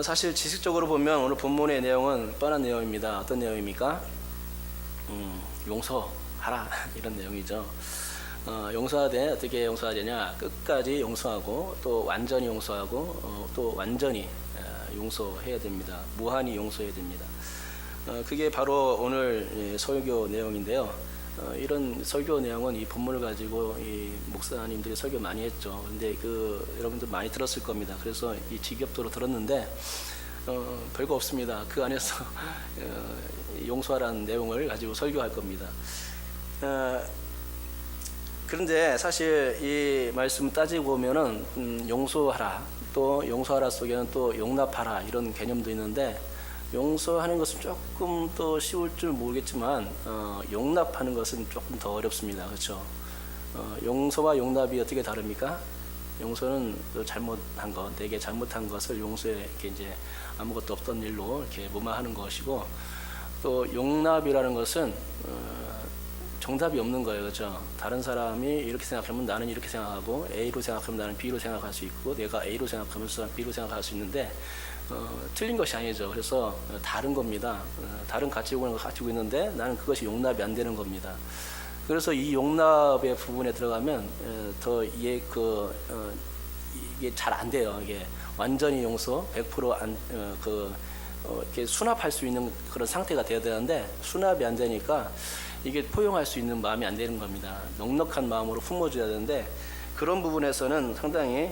사실 지식적으로 보면 오늘 본문의 내용은 뻔한 내용입니다. 어떤 내용입니까? 용서하라 이런 내용이죠. 용서하되 어떻게 용서해야 되냐? 끝까지 용서하고 또 완전히 용서하고 또 완전히 용서해야 됩니다. 무한히 용서해야 됩니다. 그게 바로 오늘 설교 내용인데요. 이런 설교 내용은 이 본문을 가지고 이 목사님들이 설교 많이 했죠. 근데 여러분들 많이 들었을 겁니다. 그래서 이 직업도로 들었는데 별거 없습니다. 그 안에서 용서하라는 내용을 가지고 설교할 겁니다. 그런데 사실 이 말씀 따지고 보면은 용서하라, 또 용서하라 속에는 또 용납하라 이런 개념도 있는데, 용서하는 것은 조금 더 쉬울 줄 모르겠지만 용납하는 것은 조금 더 어렵습니다. 그렇죠? 용서와 용납이 어떻게 다릅니까? 용서는 잘못한 것, 내게 잘못한 것을 용서해 이렇게 이제 아무것도 없던 일로 이렇게 무마하는 것이고, 또 용납이라는 것은 정답이 없는 거예요. 그렇죠? 다른 사람이 이렇게 생각하면 나는 이렇게 생각하고, A로 생각하면 나는 B로 생각할 수 있고, 내가 A로 생각하면서 B로 생각할 수 있는데 틀린 것이 아니죠. 그래서 다른 겁니다. 다른 가치관을 가지고 있는데 나는 그것이 용납이 안 되는 겁니다. 그래서 이 용납의 부분에 들어가면 더 이게 잘 안 돼요. 이게 완전히 용서 100% 이렇게 수납할 수 있는 그런 상태가 되어야 되는데, 수납이 안 되니까 이게 포용할 수 있는 마음이 안 되는 겁니다. 넉넉한 마음으로 품어줘야 되는데, 그런 부분에서는 상당히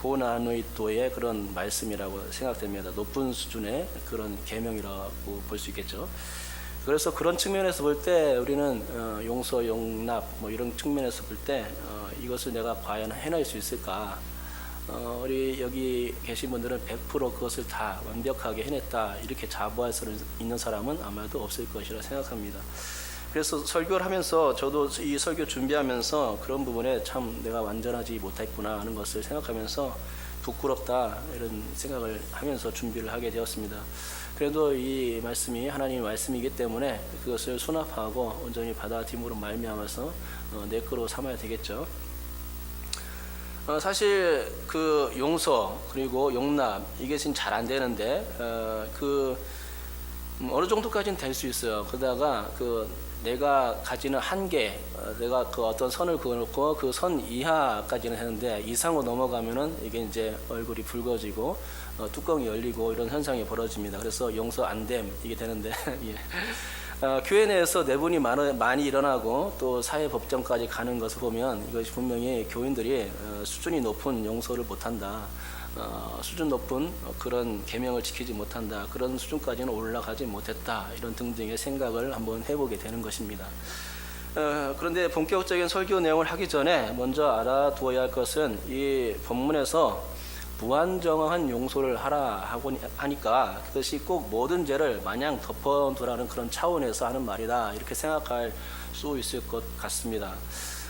고난이도의 그런 말씀이라고 생각됩니다. 높은 수준의 그런 계명이라고 볼 수 있겠죠. 그래서 그런 측면에서 볼 때 우리는 용서, 용납 이런 측면에서 볼 때 이것을 내가 과연 해낼 수 있을까? 우리 여기 계신 분들은 100% 그것을 다 완벽하게 해냈다 이렇게 자부할 수 있는 사람은 아마도 없을 것이라 생각합니다. 그래서 설교를 하면서 저도 이 설교 준비하면서 그런 부분에 참 내가 완전하지 못했구나 하는 것을 생각하면서 부끄럽다 이런 생각을 하면서 준비를 하게 되었습니다. 그래도 이 말씀이 하나님의 말씀이기 때문에 그것을 수납하고 온전히 받아들임으로 말미암아서 내 거로 삼아야 되겠죠. 사실 그 용서 그리고 용납 이게 지금 잘 안 되는데 어느 정도까지는 될 수 있어요. 그러다가 내가 가지는 한계, 내가 어떤 선을 그어놓고 그 선 이하까지는 했는데 이상으로 넘어가면은 이게 이제 얼굴이 붉어지고 뚜껑이 열리고 이런 현상이 벌어집니다. 그래서 용서 안 됨 이게 되는데 예. 교회 내에서 내분이 많이 일어나고 또 사회법정까지 가는 것을 보면 이것이 분명히 교인들이 수준이 높은 용서를 못한다, 수준 높은 그런 계명을 지키지 못한다, 그런 수준까지는 올라가지 못했다, 이런 등등의 생각을 한번 해보게 되는 것입니다. 그런데 본격적인 설교 내용을 하기 전에 먼저 알아두어야 할 것은 이 본문에서 무한정한 용서를 하라 하니까 그것이 꼭 모든 죄를 마냥 덮어두라는 그런 차원에서 하는 말이다 이렇게 생각할 수 있을 것 같습니다.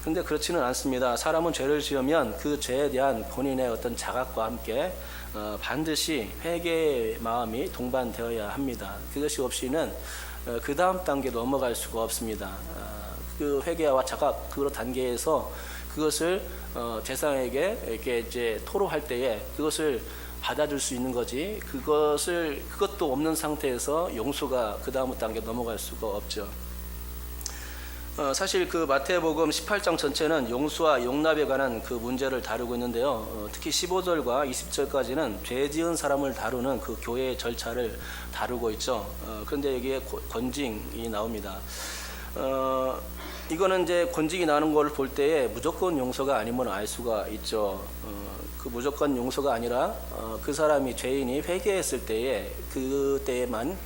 근데 그렇지는 않습니다. 사람은 죄를 지으면 그 죄에 대한 본인의 어떤 자각과 함께 반드시 회개의 마음이 동반되어야 합니다. 그것이 없이는 그 다음 단계 넘어갈 수가 없습니다. 그 회개와 자각 그 단계에서 그것을 재상에게 이렇게 이제 토로할 때에 그것을 받아줄 수 있는 거지, 그것도 없는 상태에서 용서가 그 다음 단계 넘어갈 수가 없죠. 사실 그 마태복음 18장 전체는 용서와 용납에 관한 그 문제를 다루고 있는데요. 특히 15절과 20절까지는 죄 지은 사람을 다루는 그 교회의 절차를 다루고 있죠. 그런데 여기에 권징이 나옵니다. 이거는 이제 권징이 나는 걸 볼 때에 무조건 용서가 아니면 알 수가 있죠. 그 무조건 용서가 아니라 그 사람이 죄인이 회개했을 때에 그때에만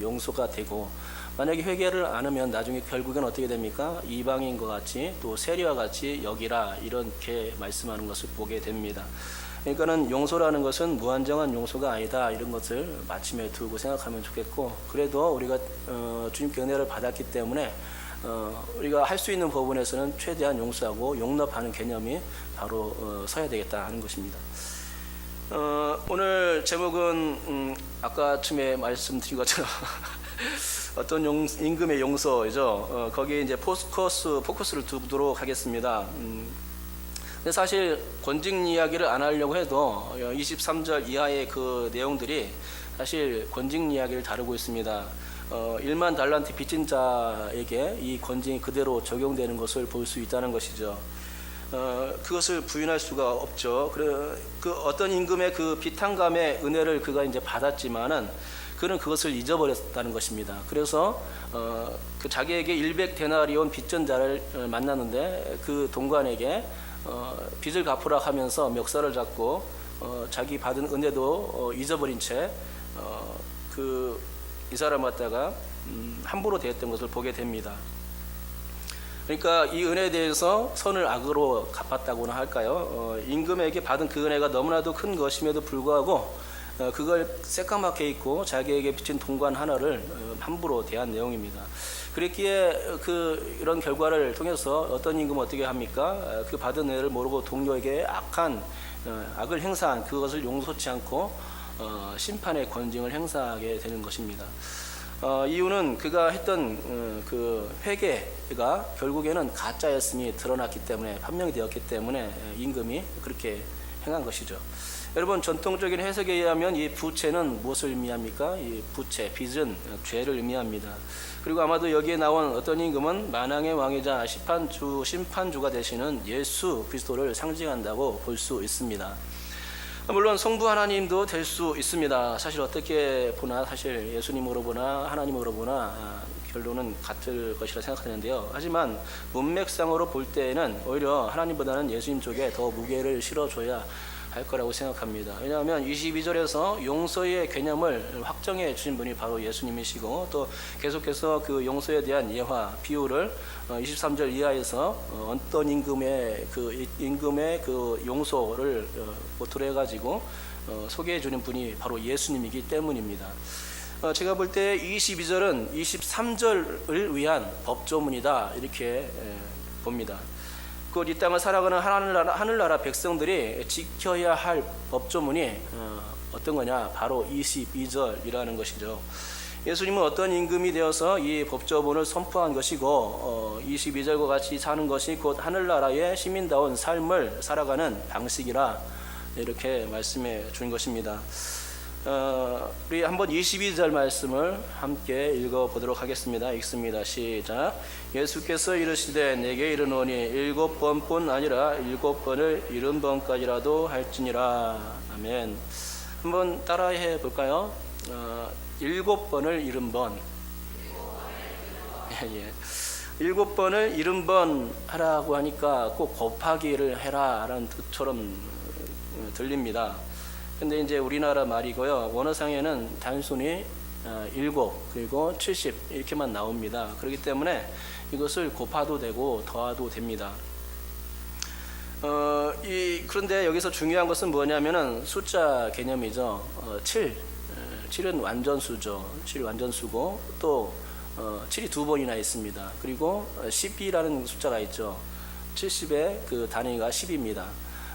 용서가 되고, 만약에 회개를 안 하면 나중에 결국엔 어떻게 됩니까? 이방인과 같이 또 세리와 같이 여기라 이렇게 말씀하는 것을 보게 됩니다. 그러니까는 용서라는 것은 무한정한 용서가 아니다 이런 것을 마침에 두고 생각하면 좋겠고, 그래도 우리가 주님께 은혜를 받았기 때문에 우리가 할 수 있는 부분에서는 최대한 용서하고 용납하는 개념이 바로 서야 되겠다 하는 것입니다. 오늘 제목은 아까 쯤에 말씀드린 것처럼 어떤 임금의 용서죠. 거기에 이제 포커스를 두도록 하겠습니다. 근데 사실 권징 이야기를 안 하려고 해도 23절 이하의 그 내용들이 사실 권징 이야기를 다루고 있습니다. 1만 달란트 빚진 자에게 이 권징이 그대로 적용되는 것을 볼 수 있다는 것이죠. 그것을 부인할 수가 없죠. 그 어떤 임금의 그 비탄감의 은혜를 그가 이제 받았지만은 그는 그것을 잊어버렸다는 것입니다. 그래서 그 자기에게 100데나리온 빚진 자를 만났는데 그 동관에게 빚을 갚으라 하면서 멱살을 잡고 자기 받은 은혜도 잊어버린 채 이 사람 갖다가 함부로 대했던 것을 보게 됩니다. 그러니까 이 은혜에 대해서 선을 악으로 갚았다고나 할까요? 임금에게 받은 그 은혜가 너무나도 큰 것임에도 불구하고 그걸 새까맣게 잊고 자기에게 빚진 동관 하나를 함부로 대한 내용입니다. 그랬기에 이런 결과를 통해서 어떤 임금은 어떻게 합니까? 그 받은 은혜를 모르고 동료에게 악을 행사한 그것을 용서치 않고 심판의 권징을 행사하게 되는 것입니다. 이유는 그가 했던 그 회개가 결국에는 가짜였음이 드러났기 때문에, 판명이 되었기 때문에 임금이 그렇게 행한 것이죠. 여러분, 전통적인 해석에 의하면 이 부채는 무엇을 의미합니까? 이 부채, 빚은 죄를 의미합니다. 그리고 아마도 여기에 나온 어떤 임금은 만왕의 왕이자 심판주가 되시는 예수 그리스도를 상징한다고 볼 수 있습니다. 물론 성부 하나님도 될 수 있습니다. 사실 어떻게 보나, 사실 예수님으로 보나 하나님으로 보나 결론은 같을 것이라 생각하는데요. 하지만 문맥상으로 볼 때에는 오히려 하나님보다는 예수님 쪽에 더 무게를 실어줘야 할 거라고 생각합니다. 왜냐하면 22절에서 용서의 개념을 확정해 주신 분이 바로 예수님이시고, 또 계속해서 그 용서에 대한 예화, 비유를 23절 이하에서 어떤 임금의 그 용서를 모토로 해가지고 소개해 주는 분이 바로 예수님이기 때문입니다. 제가 볼 때 22절은 23절을 위한 법조문이다, 이렇게 봅니다. 이 땅을 살아가는 하늘나라 백성들이 지켜야 할 법조문이 어떤 거냐? 바로 22절이라는 것이죠. 예수님은 어떤 임금이 되어서 이 법조문을 선포한 것이고 22절과 같이 사는 것이 곧 하늘나라의 시민다운 삶을 살아가는 방식이라 이렇게 말씀해 준 것입니다. 우리 한번 22절 말씀을 함께 읽어보도록 하겠습니다. 읽습니다. 시작. 예수께서 이르시되 내게 이르노니 7번뿐 아니라 7번을 70번까지라도 할지니라. 아멘. 한번 따라해 볼까요? 7번을 70번. 예. 7번을 70번 하라고 하니까 꼭 곱하기를 해라 라는 뜻처럼 들립니다. 근데 이제 우리나라 말이고요. 원어상에는 단순히 7 그리고 70 이렇게만 나옵니다. 그렇기 때문에 이것을 곱하도 되고 더하도 됩니다. 그런데 여기서 중요한 것은 뭐냐면은 숫자 개념이죠. 7은 완전수죠. 7 완전수고, 또 7이 2번이나 있습니다. 그리고 10이라는 숫자가 있죠. 70의 그 단위가 10입니다.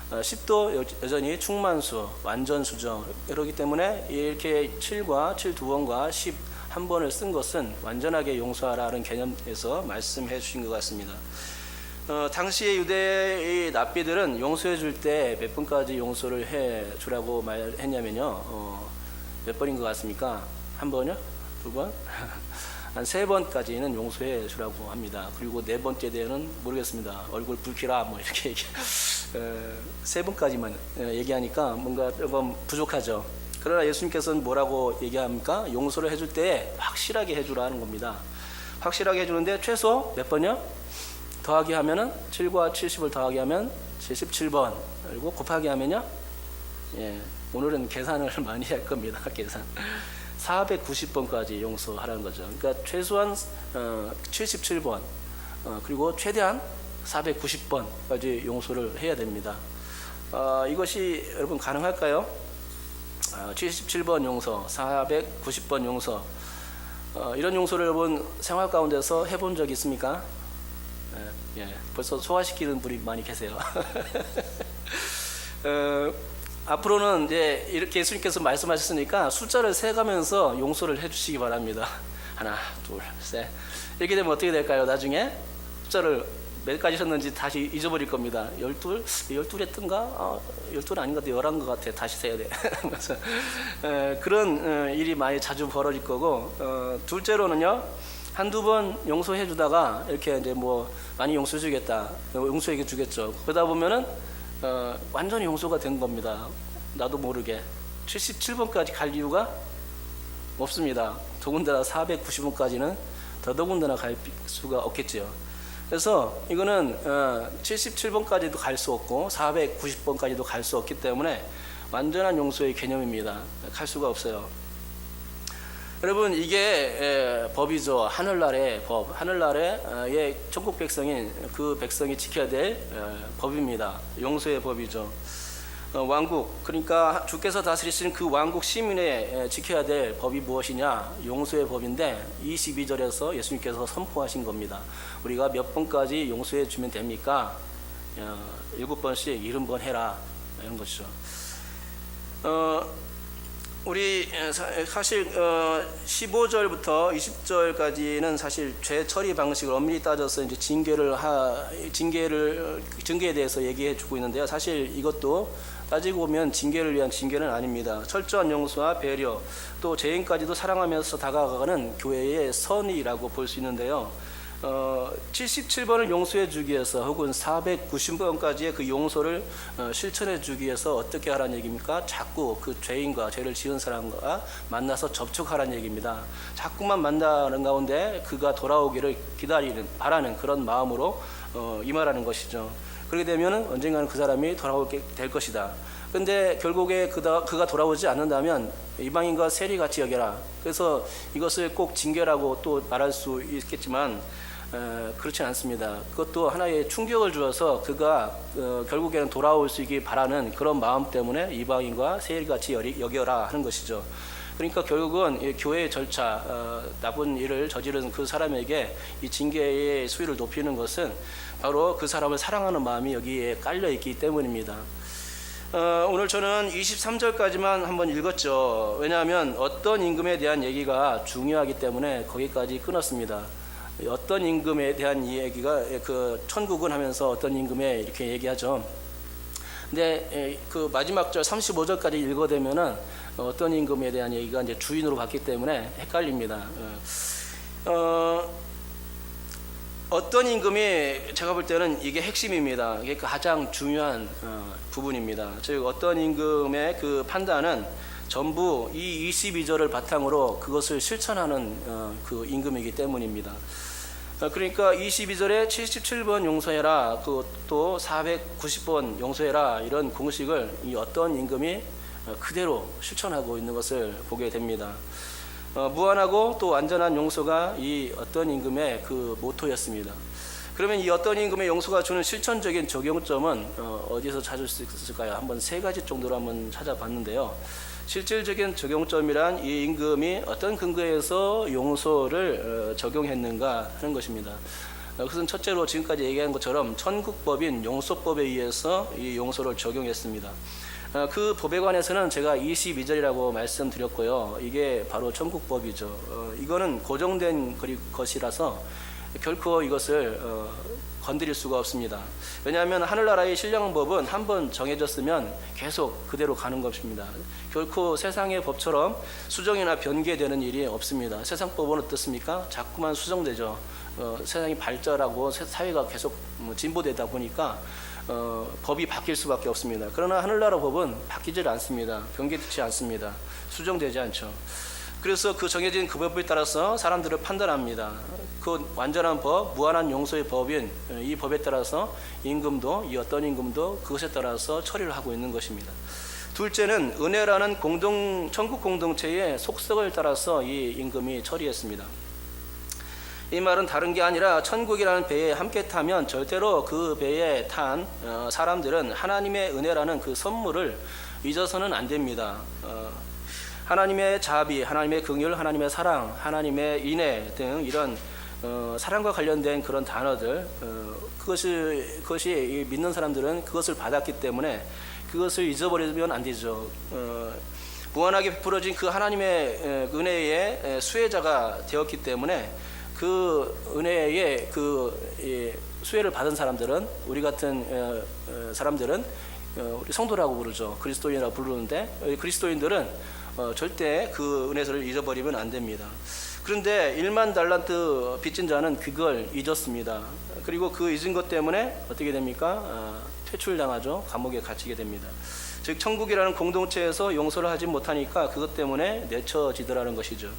10도 여전히 충만수, 완전수죠. 그렇기 때문에 이렇게 7과 7 2번과 10 한 번을 쓴 것은 완전하게 용서하라는 개념에서 말씀해 주신 것 같습니다. 당시의 유대의 납비들은 용서해 줄 때 몇 번까지 용서를 해 주라고 말했냐면요. 몇 번인 것 같습니까? 한 번이요? 2번? 한 3번까지는 용서해 주라고 합니다. 그리고 4번째 때는 모르겠습니다. 얼굴 붉히라 뭐 이렇게 3번까지만 얘기하니까 뭔가 조금 부족하죠. 그러나 예수님께서는 뭐라고 얘기합니까? 용서를 해줄 때 확실하게 해주라는 겁니다. 확실하게 해주는데 최소 몇 번이요? 더하기 하면은 7과 70을 더하기 하면 77번, 그리고 곱하기 하면요, 오늘은 계산을 많이 할 겁니다. 계산 490번까지 용서하라는 거죠. 그러니까 최소한 77번, 그리고 최대한 490번까지 용서를 해야 됩니다. 이것이 여러분 가능할까요? 77번 용서, 490번 용서, 이런 용서를 여러분 생활 가운데서 해본 적 있습니까? 벌써 소화시키는 분이 많이 계세요. 앞으로는 이제 이렇게 예수님께서 말씀하셨으니까 숫자를 세가면서 용서를 해주시기 바랍니다. 하나, 둘, 셋. 이렇게 되면 어떻게 될까요? 나중에 숫자를 몇 가지 섰는지 다시 잊어버릴 겁니다. 12를 했던가? 12는 아닌 것 같아. 11것 같아. 다시 세야 돼. 그래서 그런 일이 많이 자주 벌어질 거고, 둘째로는요, 한두 번 용서해 주다가 이렇게 이제 뭐 많이 용서해 주겠다. 용서해 주겠죠. 그러다 보면은 완전히 용서가 된 겁니다. 나도 모르게. 77번까지 갈 이유가 없습니다. 더군다나 490번까지는 더더군다나 갈 수가 없겠죠. 그래서 이거는 77번까지도 갈 수 없고 490번까지도 갈 수 없기 때문에 완전한 용서의 개념입니다. 갈 수가 없어요. 여러분, 이게 법이죠. 하늘나라의 법, 하늘나라의 천국 백성인 그 백성이 지켜야 될 법입니다. 용서의 법이죠. 왕국, 그러니까 주께서 다스리시는 그 왕국 시민의 지켜야 될 법이 무엇이냐? 용서의 법인데 22절에서 예수님께서 선포하신 겁니다. 우리가 몇 번까지 용서해 주면 됩니까? 7번씩 70번 해라, 이런 것이죠. 우리 사실 15절부터 20절까지는 사실 죄 처리 방식을 엄밀히 따져서 이제 징계에 대해서 얘기해 주고 있는데요. 사실 이것도 따지고 보면 징계를 위한 징계는 아닙니다. 철저한 용서와 배려, 또 죄인까지도 사랑하면서 다가가는 교회의 선이라고 볼 수 있는데요. 77번을 용서해 주기 위해서 혹은 490번까지의 그 용서를 실천해 주기 위해서 어떻게 하라는 얘기입니까? 자꾸 그 죄인과 죄를 지은 사람과 만나서 접촉하라는 얘기입니다. 자꾸만 만나는 가운데 그가 돌아오기를 바라는 그런 마음으로 임하라는 것이죠. 그렇게 되면 언젠가는 그 사람이 돌아오게 될 것이다. 근데 결국에 그가 돌아오지 않는다면 이방인과 세리같이 여겨라. 그래서 이것을 꼭 징계라고 또 말할 수 있겠지만 그렇지 않습니다. 그것도 하나의 충격을 주어서 그가 결국에는 돌아올 수 있길 바라는 그런 마음 때문에 이방인과 세리같이 여겨라 하는 것이죠. 그러니까 결국은 교회의 절차, 나쁜 일을 저지른 그 사람에게 이 징계의 수위를 높이는 것은 바로 그 사람을 사랑하는 마음이 여기에 깔려 있기 때문입니다. 오늘 저는 23절까지만 한번 읽었죠. 왜냐하면 어떤 임금에 대한 얘기가 중요하기 때문에 거기까지 끊었습니다. 어떤 임금에 대한 얘기가 그 천국은 하면서 어떤 임금에 이렇게 얘기하죠. 근데 그 마지막 절 35절까지 읽어대면은 어떤 임금에 대한 얘기가 이제 주인으로 봤기 때문에 헷갈립니다. 어떤 임금이 제가 볼 때는 이게 핵심입니다. 이게 가장 중요한 부분입니다. 즉 어떤 임금의 그 판단은 전부 이 22절을 바탕으로 그것을 실천하는 그 임금이기 때문입니다. 그러니까 22절에 77번 용서해라, 또 490번 용서해라, 이런 공식을 이 어떤 임금이 그대로 실천하고 있는 것을 보게 됩니다. 무한하고 또 완전한 용서가 이 어떤 임금의 그 모토였습니다. 그러면 이 어떤 임금의 용서가 주는 실천적인 적용점은 어디서 찾을 수 있을까요? 한번 세 가지 정도로 한번 찾아봤는데요. 실질적인 적용점이란 이 임금이 어떤 근거에서 용서를 적용했는가 하는 것입니다. 그것은 첫째로 지금까지 얘기한 것처럼 천국법인 용서법에 의해서 이 용서를 적용했습니다. 그 법에 관해서는 제가 22절이라고 말씀드렸고요. 이게 바로 천국법이죠. 이거는 고정된 것이라서 결코 이것을 건드릴 수가 없습니다. 왜냐하면 하늘나라의 신령법은 한번 정해졌으면 계속 그대로 가는 것입니다. 결코 세상의 법처럼 수정이나 변개되는 일이 없습니다. 세상 법은 어떻습니까? 자꾸만 수정되죠. 세상이 발전하고 사회가 계속 진보되다 보니까 법이 바뀔 수밖에 없습니다. 그러나 하늘나라 법은 바뀌질 않습니다. 변개되지 않습니다. 수정되지 않죠. 그래서 그 정해진 그 법에 따라서 사람들을 판단합니다. 그 완전한 법, 무한한 용서의 법인 이 법에 따라서 임금도, 이 어떤 임금도 그것에 따라서 처리를 하고 있는 것입니다. 둘째는 은혜라는 천국 공동체의 속성을 따라서 이 임금이 처리했습니다. 이 말은 다른 게 아니라 천국이라는 배에 함께 타면 절대로 그 배에 탄 사람들은 하나님의 은혜라는 그 선물을 잊어서는 안 됩니다. 하나님의 자비, 하나님의 긍휼, 하나님의 사랑, 하나님의 인애 등 이런 사랑과 관련된 그런 단어들, 그것이 믿는 사람들은 그것을 받았기 때문에 그것을 잊어버리면 안 되죠. 무한하게 베풀어진 그 하나님의 은혜의 수혜자가 되었기 때문에 그 은혜의 수혜를 받은 사람들은, 우리 같은 사람들은 우리 성도라고 부르죠. 그리스도인이라고 부르는데, 그리스도인들은 절대 그 은혜를 잊어버리면 안 됩니다. 그런데 1만 달란트 빚진 자는 그걸 잊었습니다. 그리고 그 잊은 것 때문에 어떻게 됩니까? 퇴출당하죠. 감옥에 갇히게 됩니다. 즉 천국이라는 공동체에서 용서를 하지 못하니까 그것 때문에 내쳐지더라는 것이죠.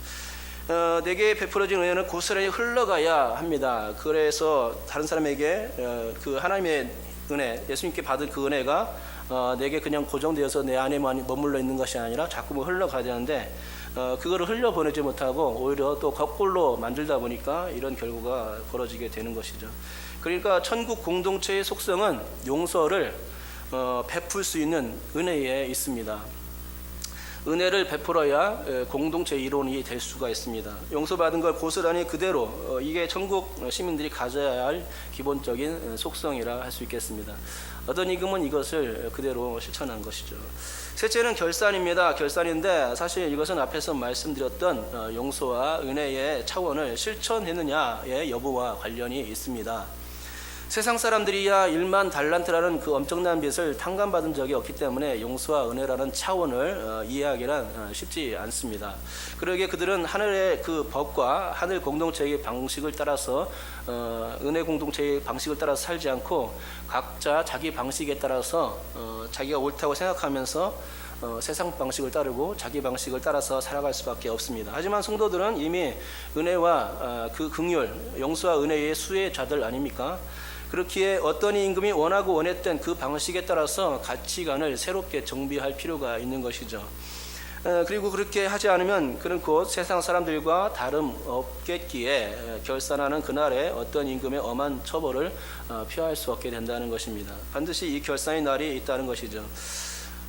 내게 베풀어진 은혜는 고스란히 흘러가야 합니다. 그래서 다른 사람에게 그 하나님의 은혜, 예수님께 받은 그 은혜가 내게 그냥 고정되어서 내 안에만 머물러 있는 것이 아니라 자꾸 흘러가야 되는데, 그거를 흘려보내지 못하고 오히려 또 거꾸로 만들다 보니까 이런 결과가 벌어지게 되는 것이죠. 그러니까 천국 공동체의 속성은 용서를 베풀 수 있는 은혜에 있습니다. 은혜를 베풀어야 공동체 이론이 될 수가 있습니다. 용서받은 걸 고스란히 그대로, 이게 천국 시민들이 가져야 할 기본적인 속성이라 할 수 있겠습니다. 어떤 임금은 이것을 그대로 실천한 것이죠. 셋째는 결산입니다. 결산인데 사실 이것은 앞에서 말씀드렸던 용서와 은혜의 차원을 실천했느냐의 여부와 관련이 있습니다. 세상 사람들이야 1만 달란트라는 그 엄청난 빚을 탕감받은 적이 없기 때문에 용서와 은혜라는 차원을 이해하기란 쉽지 않습니다. 그러기에 그들은 하늘의 그 법과 하늘 공동체의 방식을 따라서, 은혜 공동체의 방식을 따라서 살지 않고 각자 자기 방식에 따라서 자기가 옳다고 생각하면서 세상 방식을 따르고 자기 방식을 따라서 살아갈 수밖에 없습니다. 하지만 성도들은 이미 은혜와 그 긍휼, 용서와 은혜의 수혜자들 아닙니까? 그렇기에 어떤 임금이 원하고 원했던 그 방식에 따라서 가치관을 새롭게 정비할 필요가 있는 것이죠. 그리고 그렇게 하지 않으면 그는 곧 세상 사람들과 다름없겠기에 결산하는 그날에 어떤 임금의 엄한 처벌을 피할 수 없게 된다는 것입니다. 반드시 이 결산의 날이 있다는 것이죠.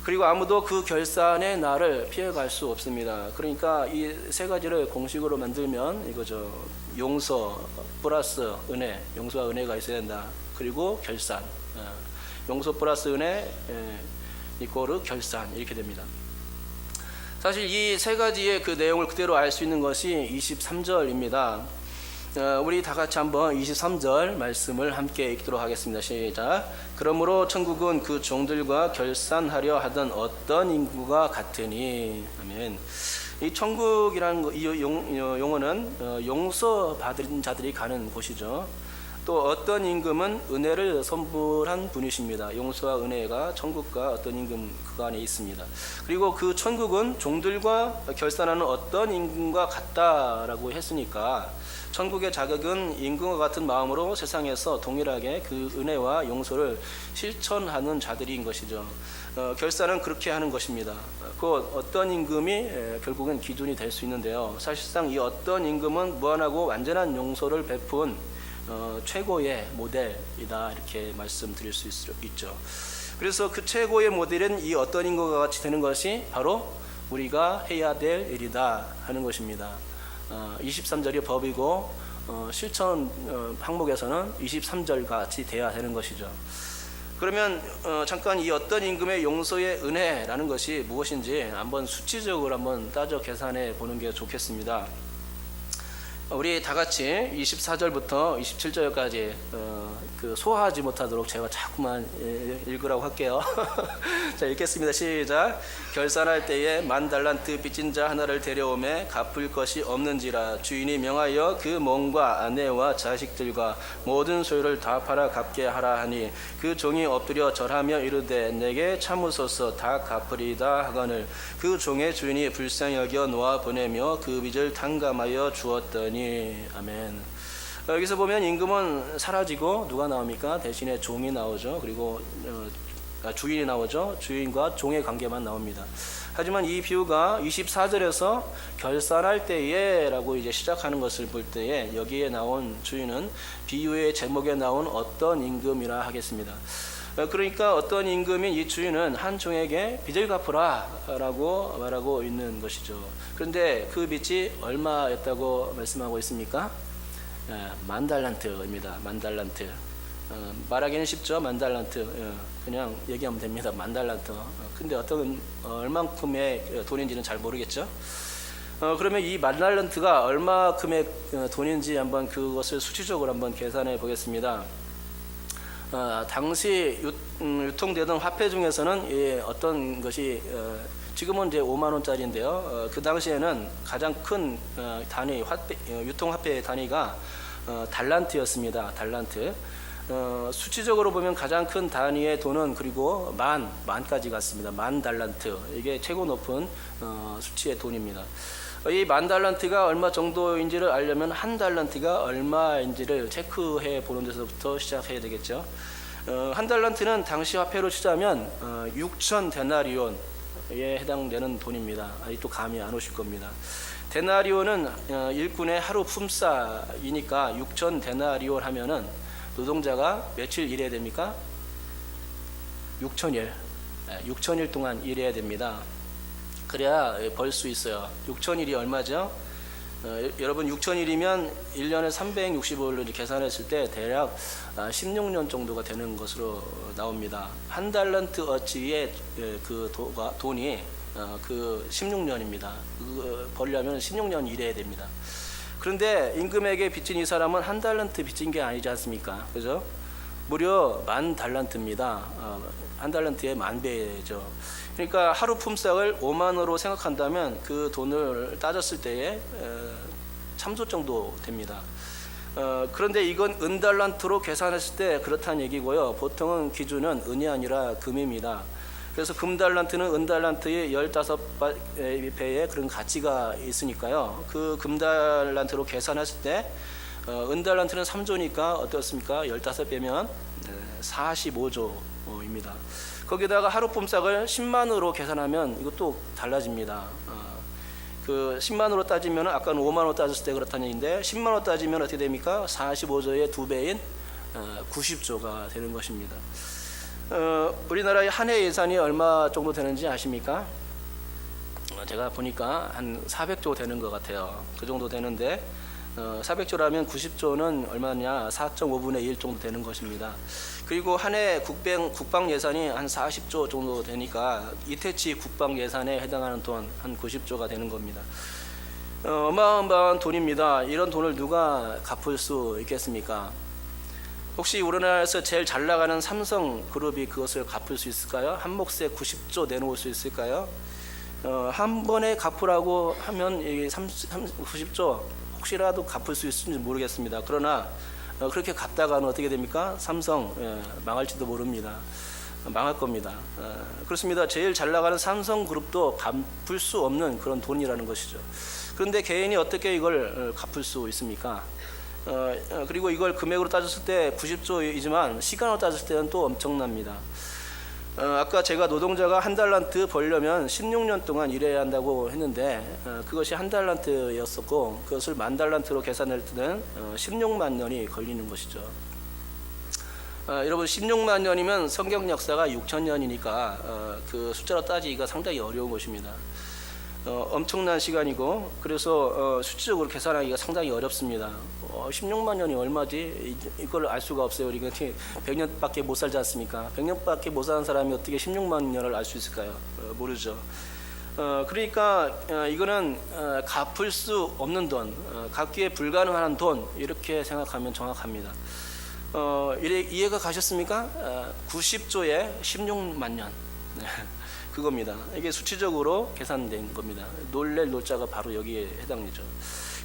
그리고 아무도 그 결산의 날을 피해갈 수 없습니다. 그러니까 이 세 가지를 공식으로 만들면 이거죠. 용서 플러스 은혜, 용서와 은혜가 있어야 된다. 그리고 결산, 용서 플러스 은혜 이꼬르 결산, 이렇게 됩니다. 사실 이 세 가지의 그 내용을 그대로 알 수 있는 것이 23절입니다. 우리 다 같이 한번 23절 말씀을 함께 읽도록 하겠습니다. 시작. 그러므로 천국은 그 종들과 결산하려 하던 어떤 인구가 같으니. 아멘. 이 천국이라는 이 용어는 용서받은 자들이 가는 곳이죠. 또 어떤 임금은 은혜를 선물한 분이십니다. 용서와 은혜가 천국과 어떤 임금 그 안에 있습니다. 그리고 그 천국은 종들과 결산하는 어떤 임금과 같다라고 했으니까 천국의 자격은 임금과 같은 마음으로 세상에서 동일하게 그 은혜와 용서를 실천하는 자들인 것이죠. 결산은 그렇게 하는 것입니다. 곧 어떤 임금이 결국은 기준이 될 수 있는데요. 사실상 이 어떤 임금은 무한하고 완전한 용서를 베푼 최고의 모델이다, 이렇게 말씀드릴 수 있죠. 그래서 그 최고의 모델은 이 어떤 임금과 같이 되는 것이 바로 우리가 해야 될 일이다 하는 것입니다. 23절이 법이고 실천 항목에서는 23절 같이 돼야 되는 것이죠. 그러면 잠깐 이 어떤 임금의 용서의 은혜라는 것이 무엇인지 한번 수치적으로 한번 따져 계산해 보는 게 좋겠습니다. 우리 다 같이 24절부터 27절까지 그 소화하지 못하도록 제가 자꾸만 읽으라고 할게요. 자, 읽겠습니다. 시작. 결산할 때에 1만 달란트 빚진 자 하나를 데려오매 갚을 것이 없는지라 주인이 명하여 그 몸과 아내와 자식들과 모든 소유를 다 팔아 갚게 하라 하니 그 종이 엎드려 절하며 이르되 내게 참으소서 다 갚으리이다 하거늘 그 종의 주인이 불쌍히 여겨 놓아 보내며 그 빚을 탕감하여 주었더니. 아멘. 여기서 보면 임금은 사라지고 누가 나옵니까? 대신에 종이 나오죠. 그리고 주인이 나오죠. 주인과 종의 관계만 나옵니다. 하지만 이 비유가 24절에서 결산할 때에 라고 이제 시작하는 것을 볼 때에 여기에 나온 주인은 비유의 제목에 나온 어떤 임금이라 하겠습니다. 그러니까 어떤 임금인 이 주인은 한 종에게 빚을 갚으라 라고 말하고 있는 것이죠. 그런데 그 빚이 얼마였다고 말씀하고 있습니까? 1만 달란트입니다. 1만 달란트. 말하기는 쉽죠. 1만 달란트. 그냥 얘기하면 됩니다. 1만 달란트. 근데 어떤 얼만큼의 돈인지는 잘 모르겠죠. 그러면 이 만 달란트가 얼마큼의 돈인지 한번 그것을 수치적으로 한번 계산해 보겠습니다. 당시 유통되던 화폐 중에서는 어떤 것이 지금은 이제 5만 원짜리인데요. 그 당시에는 가장 큰 단위 유통 화폐 단위가 달란트였습니다. 달란트. 수치적으로 보면 가장 큰 단위의 돈은 그리고 만까지 갔습니다. 만 달란트. 이게 최고 높은 수치의 돈입니다. 이 만 달란트가 얼마 정도인지를 알려면 한 달란트가 얼마인지를 체크해 보는 데서부터 시작해야 되겠죠. 한 달란트는 당시 화폐로 치자면 6천 데나리온에 해당되는 돈입니다. 아직도 감이 안 오실 겁니다. 데나리온은 일꾼의 하루 품삯이니까 6천 데나리온 하면은 노동자가 며칠 일해야 됩니까? 6천일. 6천일 동안 일해야 됩니다. 그래야 벌 수 있어요. 6천일이 얼마죠? 여러분 6천일이면 1년에 365일로 계산했을 때 대략 16년 정도가 되는 것으로 나옵니다. 한 달란트 어치의 그 돈이 그 16년입니다. 벌려면 16년 일해야 됩니다. 그런데 임금에게 빚진 이 사람은 한 달란트 빚진 게 아니지 않습니까? 그죠? 무려 만 달란트입니다. 한 달란트의 만 배죠. 그러니까 하루 품삯을 5만 원으로 생각한다면 그 돈을 따졌을 때에 참소 정도 됩니다. 그런데 이건 은달란트로 계산했을 때 그렇다는 얘기고요. 보통은 기준은 은이 아니라 금입니다. 그래서 금달란트는 은달란트의 15배의 그런 가치가 있으니까요. 그 금달란트로 계산했을 때 은달란트는 3조니까 어떻습니까? 15배면 45조입니다. 거기다가 하루 품삯을 10만으로 계산하면 이것도 달라집니다. 그 10만으로 따지면 아까는 5만원 따졌을 때 그렇다는 얘기인데 10만원 따지면 어떻게 됩니까? 45조의 2배인 90조가 되는 것입니다. 우리나라의 한 해 예산이 얼마 정도 되는지 아십니까? 제가 보니까 한 400조 되는 것 같아요. 그 정도 되는데 400조라면 90조는 얼마냐? 4.5분의 1 정도 되는 것입니다. 그리고 한 해 국방 예산이 한 40조 정도 되니까 이태치 국방 예산에 해당하는 돈 한 90조가 되는 겁니다. 어마어마한 돈입니다. 이런 돈을 누가 갚을 수 있겠습니까? 혹시 우리나라에서 제일 잘 나가는 삼성그룹이 그것을 갚을 수 있을까요? 한 몫에 90조 내놓을 수 있을까요? 한 번에 갚으라고 하면 90조 혹시라도 갚을 수 있을지 모르겠습니다. 그러나 그렇게 갚다가는 어떻게 됩니까? 삼성 망할지도 모릅니다. 망할 겁니다. 그렇습니다. 제일 잘 나가는 삼성그룹도 갚을 수 없는 그런 돈이라는 것이죠. 그런데 개인이 어떻게 이걸 갚을 수 있습니까? 그리고 이걸 금액으로 따졌을 때 90조이지만 시간으로 따졌을 때는 또 엄청납니다. 아까 제가 노동자가 한 달란트 벌려면 16년 동안 일해야 한다고 했는데 그것이 한 달란트였었고 그것을 만 달란트로 계산할 때는 16만 년이 걸리는 것이죠. 여러분 16만 년이면 성경 역사가 6,000년이니까 그 숫자로 따지기가 상당히 어려운 것입니다. 엄청난 시간이고 그래서 수치적으로 계산하기가 상당히 어렵습니다. 16만 년이 얼마지? 이걸 알 수가 없어요. 우리가 100년밖에 못 살지 않습니까? 100년밖에 못 사는 사람이 어떻게 16만 년을 알 수 있을까요? 모르죠. 그러니까 이거는 갚을 수 없는 돈, 갚기에 불가능한 돈 이렇게 생각하면 정확합니다. 이해가 가셨습니까? 90조에 16만 년. 그겁니다. 이게 수치적으로 계산된 겁니다. 놀랄 놀자가 바로 여기에 해당되죠.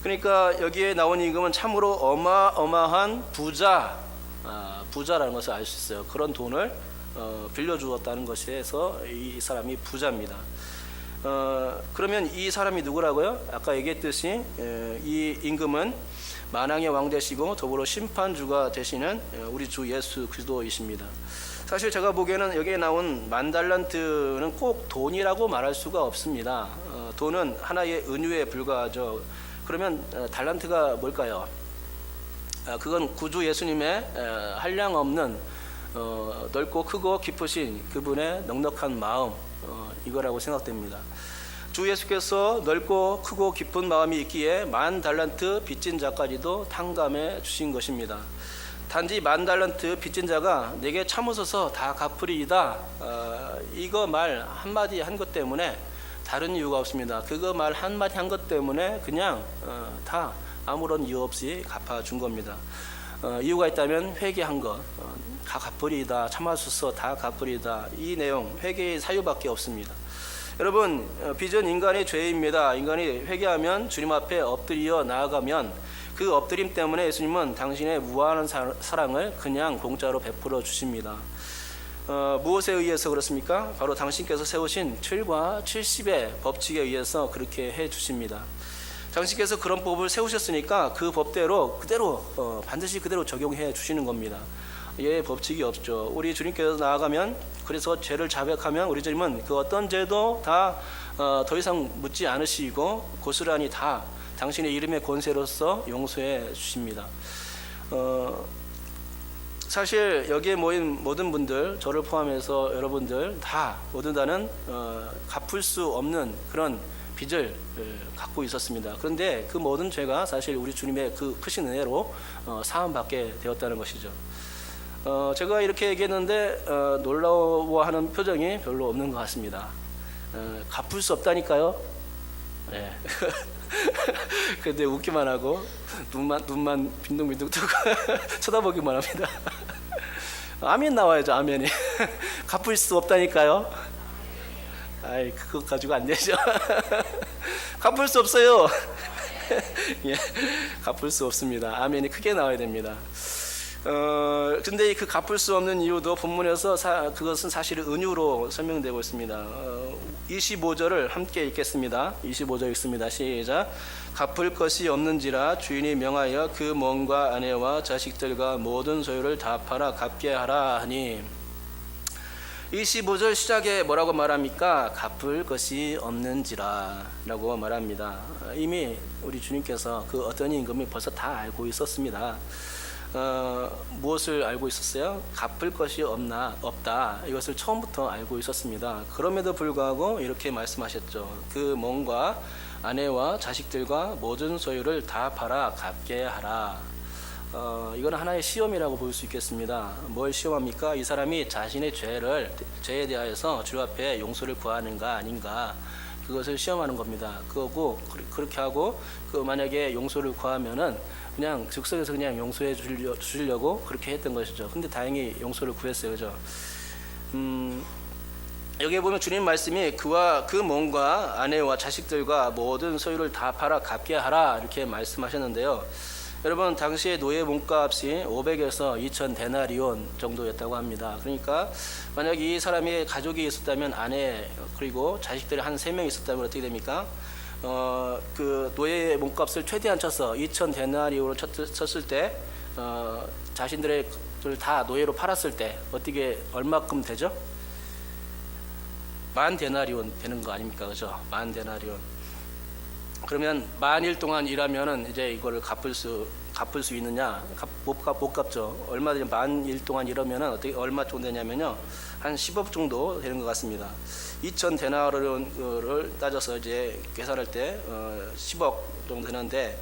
그러니까 여기에 나온 임금은 참으로 어마어마한 부자라는 것을 알 수 있어요. 그런 돈을 빌려주었다는 것에서 이 사람이 부자입니다. 그러면 이 사람이 누구라고요? 아까 얘기했듯이 이 임금은 만왕의 왕 되시고 더불어 심판주가 되시는 우리 주 예수 그리스도이십니다. 사실 제가 보기에는 여기에 나온 만 달란트는 꼭 돈이라고 말할 수가 없습니다. 돈은 하나의 은유에 불과하죠. 그러면 달란트가 뭘까요? 그건 구주 예수님의 한량없는 넓고 크고 깊으신 그분의 넉넉한 마음 이거라고 생각됩니다. 주 예수께서 넓고 크고 깊은 마음이 있기에 만 달란트 빚진 자까지도 탕감해 주신 것입니다. 단지 만 달란트 빚진 자가 내게 참으소서 다 갚으리이다 이거 말 한마디 한 것 때문에 다른 이유가 없습니다. 그거 말 한마디 한 것 때문에 그냥 다 아무런 이유 없이 갚아준 겁니다. 이유가 있다면 회개한 것, 다 갚으리이다, 참아주소 다 갚으리이다, 이 내용 회개의 사유밖에 없습니다. 여러분, 빚은 인간의 죄입니다. 인간이 회개하면 주님 앞에 엎드려 나아가면 그 엎드림 때문에 예수님은 당신의 무한한 사랑을 그냥 공짜로 베풀어 주십니다. 무엇에 의해서 그렇습니까? 바로 당신께서 세우신 7과 70의 법칙에 의해서 그렇게 해 주십니다. 당신께서 그런 법을 세우셨으니까 그 법대로 그대로 반드시 그대로 적용해 주시는 겁니다. 예, 법칙이 없죠. 우리 주님께서 나아가면, 그래서 죄를 자백하면 우리 주님은 그 어떤 죄도 다 더 이상 묻지 않으시고 고스란히 다 당신의 이름의 권세로서 용서해 주십니다. 사실 여기에 모인 모든 분들, 저를 포함해서 여러분들 다 모두 다는 갚을 수 없는 그런 빚을 갖고 있었습니다. 그런데 그 모든 죄가 사실 우리 주님의 그 크신 은혜로 사함받게 되었다는 것이죠. 제가 이렇게 얘기했는데 놀라워하는 표정이 별로 없는 것 같습니다. 갚을 수 없다니까요. 네. 근데 웃기만 하고 눈만 빈둥빈둥 뜨고 쳐다보기만 합니다. 아멘 나와야죠. 아멘이. 갚을 수 없다니까요. 아이, 그거 가지고 안 되죠. 갚을 수 없어요. 예, 갚을 수 없습니다. 아멘이 크게 나와야 됩니다. 근데 그 갚을 수 없는 이유도 본문에서 그것은 사실 은유로 설명되고 있습니다. 25절을 함께 읽겠습니다. 25절 읽습니다. 시작. 갚을 것이 없는지라 주인이 명하여 그 몸과 아내와 자식들과 모든 소유를 다 팔아 갚게 하라 하니. 25절 시작에 뭐라고 말합니까? 갚을 것이 없는지라 라고 말합니다. 이미 우리 주님께서 그 어떤 임금이 벌써 다 알고 있었습니다. 무엇을 알고 있었어요? 갚을 것이 없다. 이것을 처음부터 알고 있었습니다. 그럼에도 불구하고 이렇게 말씀하셨죠. 그 몸과 아내와 자식들과 모든 소유를 다 팔아 갚게 하라. 이건 하나의 시험이라고 볼 수 있겠습니다. 뭘 시험합니까? 이 사람이 자신의 죄에 대하여서 주 앞에 용서를 구하는가 아닌가, 그것을 시험하는 겁니다. 그거고, 그렇게 하고 만약에 용서를 구하면은 그냥 즉석에서 그냥 용서해 주시려고 그렇게 했던 것이죠. 근데 다행히 용서를 구했어요. 그죠? 여기에 보면 주님 말씀이 그와 그 몸과 아내와 자식들과 모든 소유를 다 팔아 갚게 하라 이렇게 말씀하셨는데요. 여러분, 당시에 노예 몸값이 500에서 2000 데나리온 정도였다고 합니다. 그러니까 만약 이 사람이 가족이 있었다면 아내 그리고 자식들이 한 3명 있었다면 어떻게 됩니까? 그 노예 몸값을 최대한 쳐서 2000 데나리온으로 쳤을 때 자신들의 다 노예로 팔았을 때 어떻게 얼마큼 되죠? 10,000 데나리온 되는 거 아닙니까? 그죠? 10,000 데나리온. 그러면 만일 동안 일하면은 이제 이거를 갚을 수 있느냐? 못 갚죠. 얼마든지 만일 동안 일하면은 어떻게 얼마 정도 되냐면요, 한 10억 정도 되는 것 같습니다. 2000 데나리온을 따져서 이제 계산할 때 10억 정도 되는데,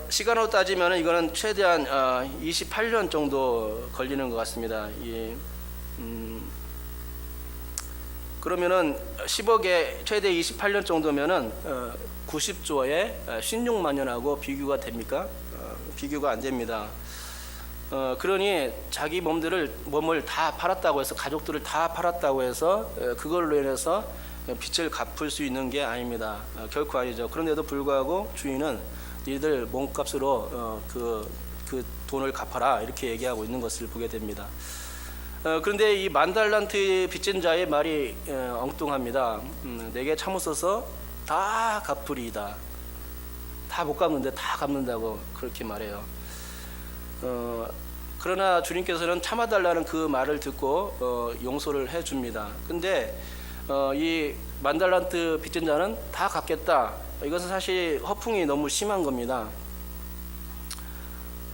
시간으로 따지면은 이거는 최대한 28년 정도 걸리는 것 같습니다. 그러면은 10억에 최대 28년 정도면은 90조에 16만 년하고 비교가 됩니까? 비교가 안 됩니다. 그러니 자기 몸을 다 팔았다고 해서, 가족들을 다 팔았다고 해서 그걸로 인해서 빚을 갚을 수 있는 게 아닙니다. 결코 아니죠. 그런데도 불구하고 주인은 이들 몸값으로 그 돈을 갚아라 이렇게 얘기하고 있는 것을 보게 됩니다. 그런데 이 10,000달란트 빚진 자의 말이 엉뚱합니다. 내게 참으소서 다 갚으리이다. 다 못 갚는데 다 갚는다고 그렇게 말해요. 그러나 주님께서는 참아달라는 그 말을 듣고 용서를 해줍니다. 근데 이 10,000달란트 빚진 자는 다 갚겠다. 이것은 사실 허풍이 너무 심한 겁니다.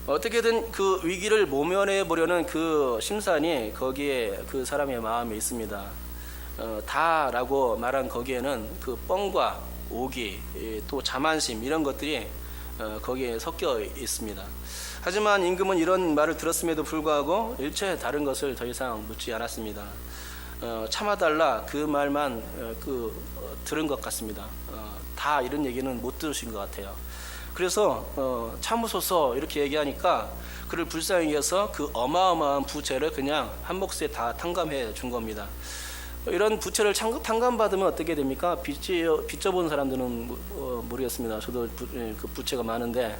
어떻게든 그 위기를 모면해 보려는 그 심산이 거기에 그 사람의 마음에 있습니다. 다라고 말한 거기에는 그 뻥과 오기, 또 자만심 이런 것들이 거기에 섞여 있습니다. 하지만 임금은 이런 말을 들었음에도 불구하고 일체 다른 것을 더 이상 묻지 않았습니다. 참아달라 그 말만 들은 것 같습니다. 다 이런 얘기는 못 들으신 것 같아요. 그래서 참으소서 이렇게 얘기하니까 그를 불쌍히 여겨서 그 어마어마한 부채를 그냥 한 몫에 다 탕감해 준 겁니다. 이런 부채를 탕감받으면 어떻게 됩니까? 빚져본 사람들은 모르겠습니다. 저도 그 부채가 많은데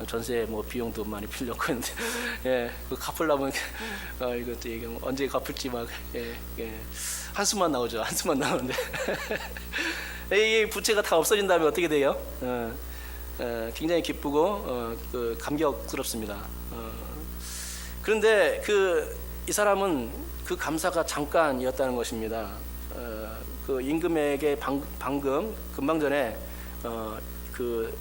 전세 비용도 많이 필요고 했는데 예, 그 갚으려면 이것도 얘기하면 언제 갚을지 막 한숨만 나오죠. 한숨만 나오는데 이 부채가 다 없어진 다음에 어떻게 돼요? 굉장히 기쁘고 감격스럽습니다. 그런데 이 사람은 그 감사가 잠깐이었다는 것입니다. 그 임금에게 금방 전에 그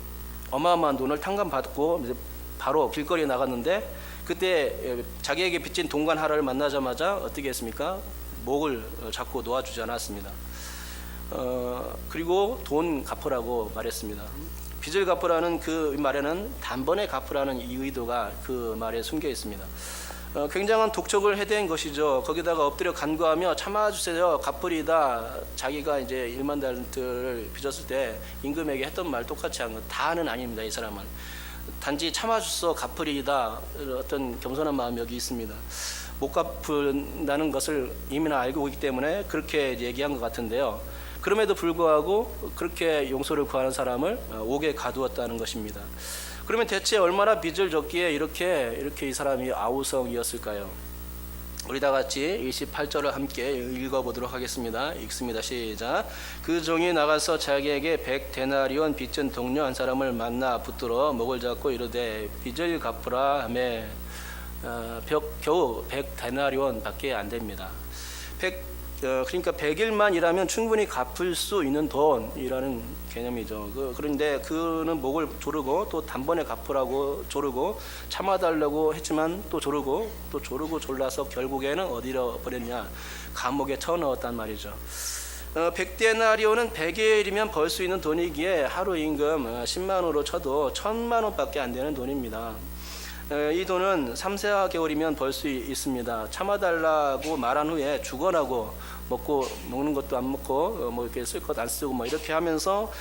어마어마한 돈을 탕감받고 이제 바로 길거리에 나갔는데 그때 자기에게 빚진 동관 하라를 만나자마자 어떻게 했습니까? 목을 잡고 놓아주지 않았습니다. 그리고 돈 갚으라고 말했습니다. 빚을 갚으라는 그 말에는 단번에 갚으라는 이 의도가 그 말에 숨겨 있습니다. 굉장한 독촉을 해댄 것이죠. 거기다가 엎드려 간구하며 참아주세요 갚으리다. 자기가 이제 1만 달란트를 빚었을 때 임금에게 했던 말 똑같이 한 건 다는 아닙니다. 이 사람은 단지 참아주소 갚으리다. 어떤 겸손한 마음이 여기 있습니다. 못 갚는다는 것을 이미 알고 있기 때문에 그렇게 얘기한 것 같은데요. 그럼에도 불구하고 그렇게 용서를 구하는 사람을 옥에 가두었다는 것입니다. 그러면 대체 얼마나 빚을 졌기에 이렇게 이 사람이 아우성이었을까요? 우리 다 같이 28절을 함께 읽어보도록 하겠습니다. 읽습니다. 시작. 그 종이 나가서 자기에게 100데나리온 빚진 동료 한 사람을 만나 붙들어 목을 잡고 이르되 빚을 갚으라 하매 겨우 100데나리온밖에 안 됩니다. 그러니까 100일만 일하면 충분히 갚을 수 있는 돈이라는 개념이죠. 그런데 그는 목을 조르고 또 단번에 갚으라고 조르고 참아달라고 했지만 또 조르고 졸라서 결국에는 어디로 버렸냐? 감옥에 쳐넣었단 말이죠. 100데나리온은 100일이면 벌 수 있는 돈이기에 하루 임금 10만 원으로 쳐도 1000만 원밖에 안 되는 돈입니다. 이 돈은 3-4개월이면 벌 수 있습니다. 참아달라고 말한 후에 죽어나고 먹는 것도 안 먹고 이렇게 쓸 것 안 쓰고 이렇게 하면서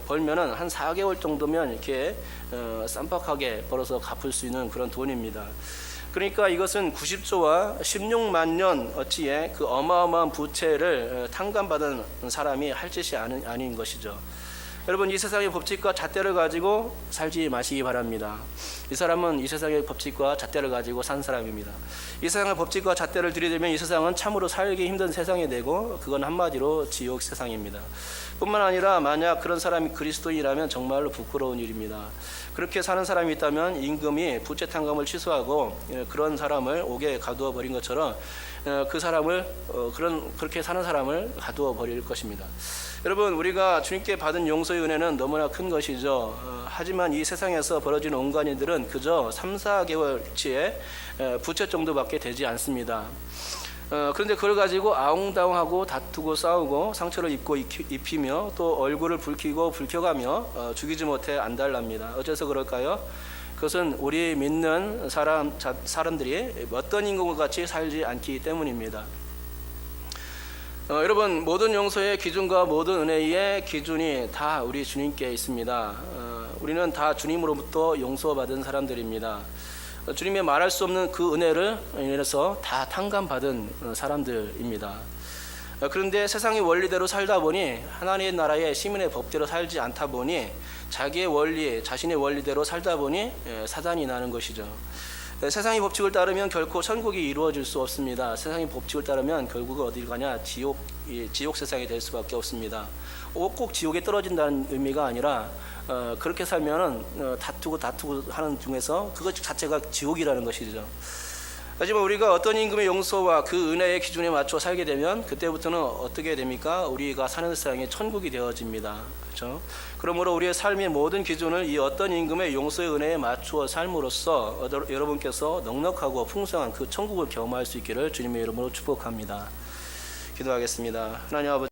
벌면은 한 4개월 정도면 이렇게 쌈박하게 벌어서 갚을 수 있는 그런 돈입니다. 그러니까 이것은 90조와 16만 년 어치의 그 어마어마한 부채를 탕감받은 사람이 할 짓이 아닌 것이죠. 여러분, 이 세상의 법칙과 잣대를 가지고 살지 마시기 바랍니다. 이 사람은 이 세상의 법칙과 잣대를 가지고 산 사람입니다. 이 세상의 법칙과 잣대를 들이대면 이 세상은 참으로 살기 힘든 세상이 되고 그건 한마디로 지옥 세상입니다. 뿐만 아니라 만약 그런 사람이 그리스도인이라면 정말로 부끄러운 일입니다. 그렇게 사는 사람이 있다면 임금이 부채 탕감을 취소하고 그런 사람을 옥에 가두어 버린 것처럼 그 사람을 그렇게 사는 사람을 가두어 버릴 것입니다. 여러분, 우리가 주님께 받은 용서의 은혜는 너무나 큰 것이죠. 하지만 이 세상에서 벌어지는 온갖 일들은 그저 3-4개월치의 부채 정도밖에 되지 않습니다. 그런데 그걸 가지고 아웅다웅하고 다투고 싸우고 상처를 입히며 또 얼굴을 붉히고 붉혀가며 죽이지 못해 안달납니다. 어째서 그럴까요? 그것은 우리 믿는 사람들이 어떤 인간과 같이 살지 않기 때문입니다. 여러분, 모든 용서의 기준과 모든 은혜의 기준이 다 우리 주님께 있습니다. 우리는 다 주님으로부터 용서받은 사람들입니다. 주님의 말할 수 없는 그 은혜를 인해서 다 탕감받은 사람들입니다. 그런데 세상의 원리대로 살다 보니 하나님의 나라의 시민의 법대로 살지 않다 보니 자신의 원리대로 살다 보니 사단이 나는 것이죠. 세상의 법칙을 따르면 결코 천국이 이루어질 수 없습니다. 세상의 법칙을 따르면 결국은 어딜 가냐? 지옥 세상이 될 수밖에 없습니다. 꼭 지옥에 떨어진다는 의미가 아니라 그렇게 살면은 다투고 하는 중에서 그것 자체가 지옥이라는 것이죠. 하지만 우리가 어떤 임금의 용서와 그 은혜의 기준에 맞춰 살게 되면 그때부터는 어떻게 됩니까? 우리가 사는 세상이 천국이 되어집니다. 그렇죠? 그러므로 우리의 삶의 모든 기준을 이 어떤 임금의 용서의 은혜에 맞추어 삶으로써 여러분께서 넉넉하고 풍성한 그 천국을 경험할 수 있기를 주님의 이름으로 축복합니다. 기도하겠습니다. 하나님 아버지,